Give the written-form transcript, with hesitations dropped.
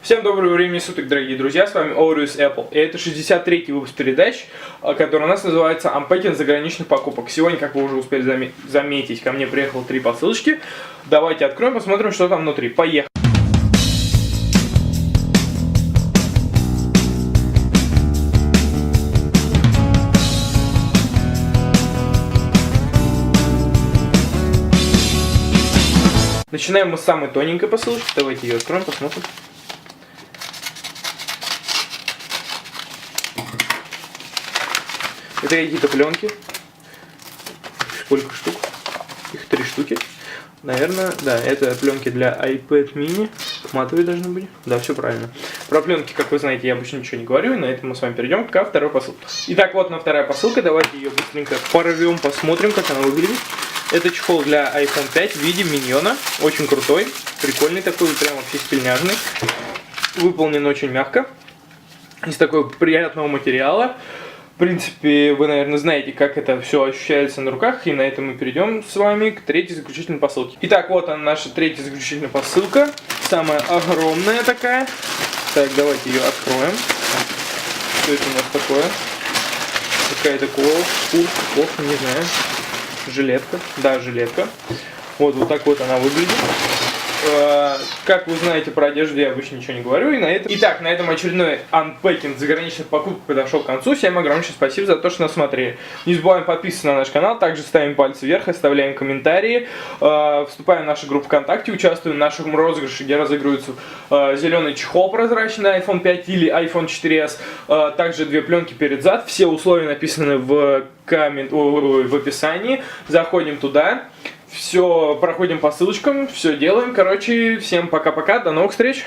Всем доброго времени суток, дорогие друзья, с вами Aureus Apple. И это 63-й выпуск передач, который у нас называется «Unpacking заграничных покупок». Сегодня, как вы уже успели заметить, ко мне приехало 3 посылочки. Давайте откроем, посмотрим, что там внутри. Поехали! Начинаем мы с самой тоненькой посылочки. Давайте ее откроем, посмотрим. Это какие-то пленки. Сколько штук? Их 3 штуки. Наверное, да, это пленки для iPad mini. Матовые должны быть. Да, все правильно. Про пленки, как вы знаете, я обычно ничего не говорю. И на этом мы с вами перейдем ко второй посылке. Итак, вот она вторая посылка. Давайте ее быстренько порвем, посмотрим, как она выглядит. Это чехол для iPhone 5 в виде миньона. Очень крутой, прикольный такой, прям вообще стильняжный. Выполнен очень мягко. Из такого приятного материала. В принципе, вы, наверное, знаете, как это все ощущается на руках, и на этом мы перейдем с вами к третьей заключительной посылке. Итак, вот она, наша третья заключительная посылка, самая огромная такая. Так, давайте ее откроем. Что это у нас такое? Какая-то куртка, не знаю. Жилетка, да, жилетка. Вот так вот она выглядит. Как вы знаете, про одежду я обычно ничего не говорю. И на этом... Итак, на этом очередной анпекинг заграничных покупок подошел к концу. Всем огромнейшее спасибо за то, что нас смотрели. Не забываем подписываться на наш канал, также ставим пальцы вверх, оставляем комментарии. Вступаем в нашу группу ВКонтакте, участвуем в нашем розыгрыше, где разыгрывается зеленый чехол прозрачный на iPhone 5 или iPhone 4s. Также 2 пленки перед зад. Все условия написаны в описании. Заходим туда. Все, проходим по ссылочкам, все делаем. Короче, всем пока-пока, до новых встреч!